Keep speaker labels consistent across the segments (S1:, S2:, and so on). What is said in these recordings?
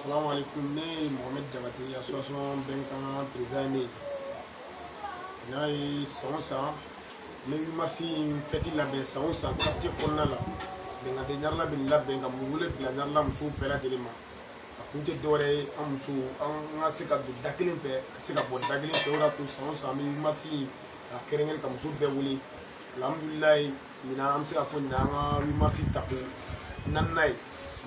S1: Assalamu alaikum, ne Mohamed Jabati, association Benkan président n'a eu son sang, mais il m'a si fait la baie son sang, quartier qu'on a là, ben a dernière la belle benga moule, la narla moussou pela de lima. A kunte doré, un moussou, un seka de dakilin, seka bon dakilin, ora pour son sang, mais il m'a si a kéréngel comme moussou bewouli. Alhamdulillah, mina am seka pour nina, il m'a si tapé. Nanai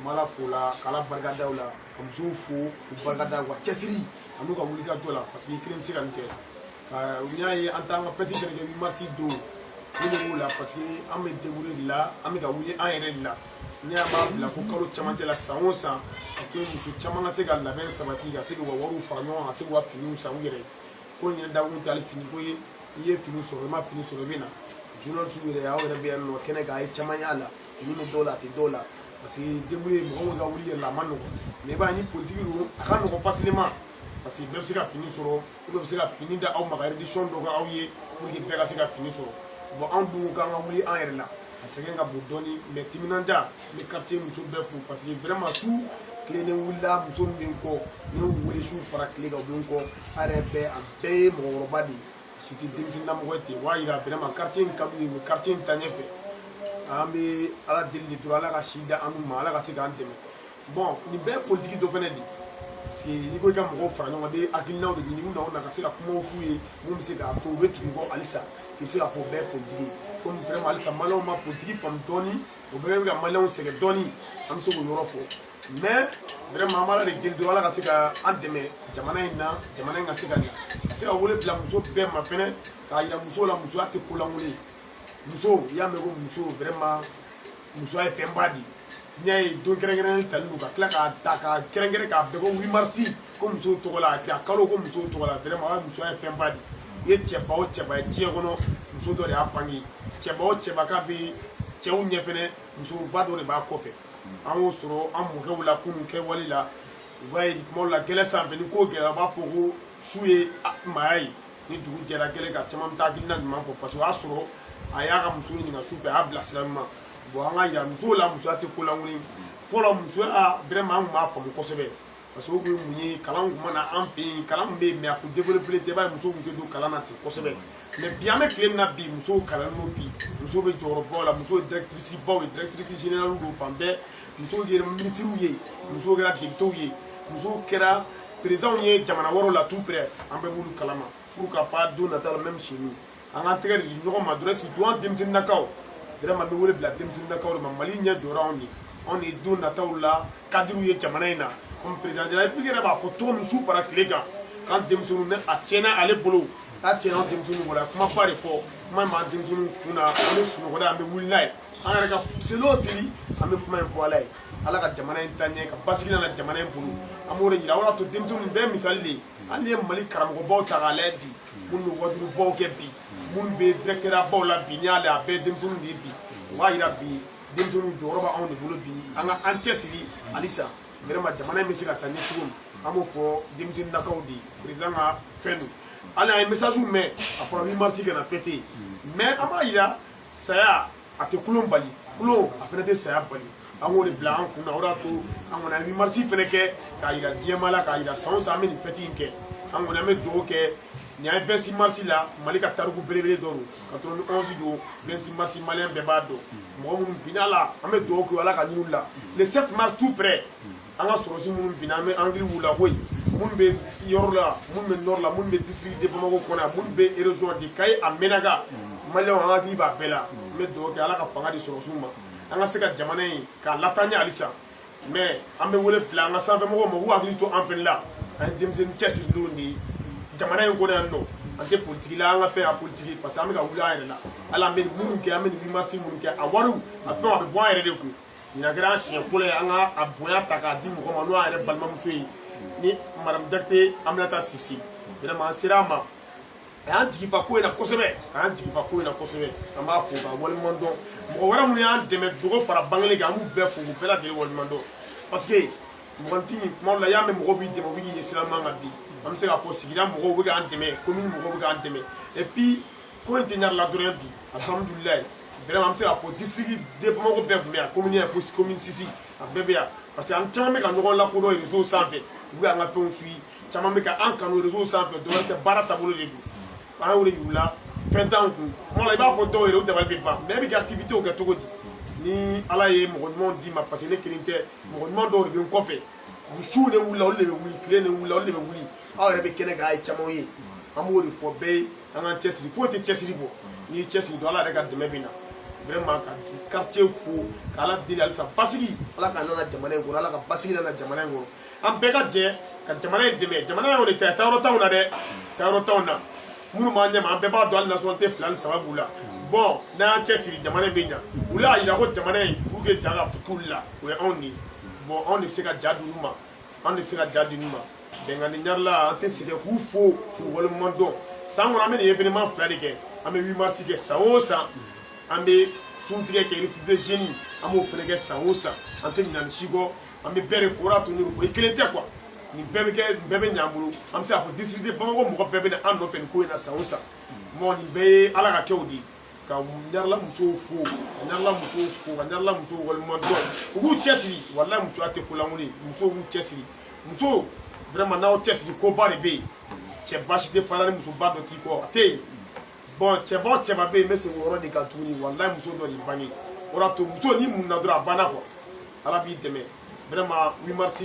S1: mala fola kala bargada la kamzu fo bargada wa chesiri anu ka wuli ka jola parce que kilen siran ke ka unyai antanga petit derge wi marsi do ni wula parce que ame debouré la ame ka wuli an yere la ni ama bla ko kalo chamante la sanwosa ko musu chamanga se ga la ben sabati ga se ga waru farno ga se wa fini sa ngere ko ni da won tali fini ko ye fini so ma fini so bena journal su yere ya were be no kene ga ay chamanya la ni me dola te dola parce que débrouiller mo ga wuli la mano mais ba ni politique ro aka no facilement parce que même si ka fini soro ou même si ka fini da aw ma édition do ga awye pour que be ga si ka fini soro bon en du ka nga wuli en er la parce que nga bo doni mais timinanja le quartier muso be fou parce que vraiment tout clé ne wula muso min ko ni wuli sou fara clé ga don ko arebe a be mo robadi suti dimtin na mo wete wa ira vraiment quartier kabu quartier tanyefe ambe ala deli to ala ka shida anu ma ala ka se kan teme bon ni be politique do fene di si ni ko ka mo fara no be akilna de ni mu na ka se ka kuma fuye mu se ka to be tu ko alisa il se ka po be politique comme vraiment alisa malo ma politique fam doni o be ga malo se ke doni am so ko yoro fo mais vraiment mala de deli do ala ka se ka anteme jamana ina jamana nga se ka wole bla muso be ma fene ka ira muso la muso ate ko la wole muso ya me ko muso vraiment muso ay fembadi nyay do kerengere talu ka kla ka ta ka kerengere ka be ko 8 mars ko muso to la ka kalo ko muso to la vraiment muso ay fembadi ye cheba o cheba e tie kono muso do re apangi cheba o cheba ka bi chewu nyefene muso bado re ba kofe an soro an mo ke wala kun ke walila way mo la gele sambe ni ko gela ba pogo suye mai ni dugu jera gele ka chamam ta ginna ma fo parce que asoro aya ka muso ni na sufe a bla sirama bo anga ya muso la muso ate ko la woni folo muso a vraiment ma fa mo kosebe parce que ko munyi kalan ko mana an pe kalan be me aku développer te ba muso ko do kalan ate kosebe mais bien me claim na bi muso kalan no bi muso be joro bola muso directrice bo directrice générale do fambe muso gere ministre ye muso gera dicto ye muso kera président ye jamana woro la tout près an be bulu kalama pour ka pas do natal même chez nous an ka tɛgɛ di ɲɔgɔn ma dɔrɔn surtout an denmisɛnninnakaw vraiment bɛ wele bila denmisɛnninnakaw de ma mali ɲɛ jɔra anw ye don nataw la kadiriw ye jamana in na comme président de la république yɛrɛ b'a fɔ cogo min su fara tile kan k'an denmisɛnninw ne a tiɲɛna ale bolo a tiɲɛna an denmisɛnninw bolo a ye kumaba de fɔ kuma in b'an denmisɛnninw kun na an bɛ sunɔgɔ de an bɛ wuli n'a ye an yɛrɛ ka seli o seli an bɛ kuma in fɔ ala ye ala ka jamana in taa ɲɛ ka basigi nana jamana in bolo an b'o de yira o de y'a to denmisɛnninw bɛɛ misali de ye hali n'i ye mali karamɔgɔbaw ta k'a lajɛ bi minnu bɛ wadurubaw kɛ bi mun be directeur baw la bi nyale a be demsunu di bi wa ira bi demsunu joroba on de bolo bi anga antesiri alisa vraiment jamana mi sika tani tugum amo fo demsinu nakaw di président a fenu ala ay message mais après 8 mars gana pété mais ama ira saya ate kulon bali kulo après de saya bali amo le blanc kuna ora to amo na 8 mars fene ke ka ira diemala ka ira sans ameni pété ke amo na me do ke ni a 26 mars la mali ka taruku belebele doro 91 do 26 mars malien be ba do mo mun binala ame do ko ala ka nyul la le 7 mars tout près anga sorosi mun biname angli wula koy mun be yorla mun be nord la mun be district de Bamako kona mun be région de Kay amenaga malien anga ki ba bela me do ko ala ka panga di sorosu ma anga se ka jamana yi ka latanya alisa mais ambe wole plan anga sanfe mo wa agli to en pen la en demsen chess do ni jamana in kona no ante politique la nga pe a politique parce que amika wula yɛrɛ la ala me munu ke ameni wimasi munu ke a waru a pe a be bɔ yɛrɛ de ku ina kɛra siɲɛ fɔlɔ ye an ka a bonya ta k'a di mɔgɔ ma n'o y'a yɛrɛ balimamuso ye ni madame Jakite Aminata Sisi vraiment an sera a ma a y'an jigi fa ko in na kosɛbɛ an b'a fo ka waleɲuman dɔn mɔgɔ wɛrɛ minnu y'an dɛmɛ dogo fara bangeli kan an b'u bɛɛ fo k'u bɛɛ lajɛlen waleɲuman dɔn parce que mɔgɔnifin tuma dɔ la i y'a mɛn mɔgɔw b'i dɛmɛ u bɛ k'i ye sira ɲuman kan bi an bɛ se k'a fɔ sigida mɔgɔw bɛ k'an dɛmɛ commune mɔgɔw bɛ k'an dɛmɛ et puis ko in tɛ ɲari la dɔrɔn bi alhamdulilayi vraiment an bɛ se k'a fɔ district de Bamako bɛɛ tun bɛ yan commune 6 a bɛɛ bɛ yan parce que an caman bɛ ka ɲɔgɔn lakodɔn réseau sanfɛ u bɛ an ka fɛnw suit caman bɛ ka an kanu réseau sanfɛ dɔwɛrɛ tɛ baara taabolo de don an y'o de yir'u la fɛn t'an kun kuma la i b'a fɔ dɔw yɛrɛ o dabali bɛ ban mais e bɛ kɛ activité kɛ cogo di ni ala ye mɔgɔ ɲumanw d'i ma parce que ne kelen tɛ mɔgɔ ɲuman dɔw de bɛ n kɔfɛ su de wulila olu de bɛ wuli tile de wulila olu de bɛ wuli aw yɛrɛ bɛ kɛnɛ kan a ye caman ye an b'o de fɔ bɛɛ ye an k'an cɛsiri foyi tɛ cɛsiri bɔ n'i ye cɛsiri dɔn ala yɛrɛ ka dɛmɛ bɛ na vraiment ka quartier fo k'ala deli halisa basigi ala ka nana jamana in kɔnɔ ala ka basigi nana jamana in kɔnɔ an bɛɛ ka jɛ ka jamana in dɛmɛ jamana in kɔni tɛ taayɔrɔ t'anw na dɛ taayɔrɔ t'anw na minnu b'an ɲɛma an bɛɛ b'a dɔn hali nationalité 2 ni 3 b'u la bon n'an y'an cɛsiri jamana in bɛ ɲa olu y'a yira ko jamana in pour que ja ka k'olu la o ye anw de ye bon anw de bɛ se ka ja di olu ma anw de bɛ se ka ja di olu ma bɛnkanni ɲarila an tɛ sɛgɛn k'u fo k'u waleɲuman dɔn san kɔnɔ an bɛ nin événement 2 de kɛ an bɛ 8 mars kɛ san o san an bɛ suntigɛ kɛ recruter jeunes an b'o fana kɛ san o san an tɛ ɲinɛ ni si kɔ an bɛ bɛɛ de fo o de y'a to n y'o fɔ i kelen tɛ quoi nin bɛɛ bɛ kɛ nin bɛɛ bɛ ɲ'an bolo an bɛ se k'a fɔ district Bamako mɔgɔ bɛɛ bɛ na an nɔfɛ nin ko in na san o san bon nin bɛɛ ye ala ka kɛw de ye ka ɲarila musow fo ka ɲarila musow fo ka ɲarila musow waleɲuman dɔn u k'u cɛsiri walahi musoya tɛ ko lankolon ye musow k'u cɛsiri musow vraiment n'aw cɛsiri koba de bɛ yen cɛ baasi tɛ fara ni musoba dɔ t'i kɔ a tɛ yen bon cɛba o cɛba bɛ yen n bɛ segin o yɔrɔ de kan tuguni walahi muso dɔ de bange o de y'a to muso ni munna dɔrɔn a banna quoi ala b'i dɛmɛ vraiment 8 mars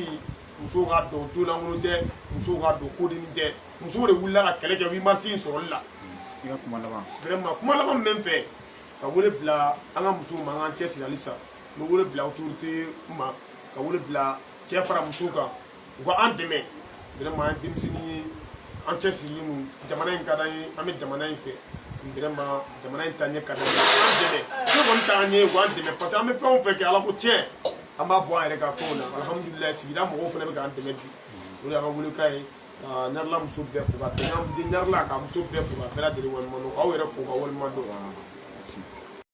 S1: musow k'a dɔn don lankolon tɛ musow k'a dɔn kodennin tɛ musow de wulila ka kɛlɛ kɛ 8 mars in sɔrɔli la
S2: i ka kuma laban
S1: vraiment kuma laban min bɛ n fɛ ka wele bila an ka musow ma an k'an cɛsiri halisa n bɛ wele bila autorité ma ka wele bila cɛ fara musow kan u ka an dɛmɛ vraiment an ye denmisɛnnin ye an cɛsirilen don jamana in ka d'an ye an bɛ jamana in fɛ vraiment jamana in taaɲɛ ka d'an ye an dɛmɛ ne kɔni t'an ye u k'an dɛmɛ parce que an bɛ fɛn o fɛn kɛ ala ko tiɲɛ an b'a bɔ an yɛrɛ ka fɛnw na alhamdulilayi sigida mɔgɔw fana bɛ k'an dɛmɛ bi o de y'an ka welekan ye ka ɲarila muso bɛɛ fo ka bɛn ɲarila ka muso bɛɛ fo ka bɛɛ lajɛlen waleɲuman dɔn k'aw yɛrɛ fo ka waleɲuman dɔn.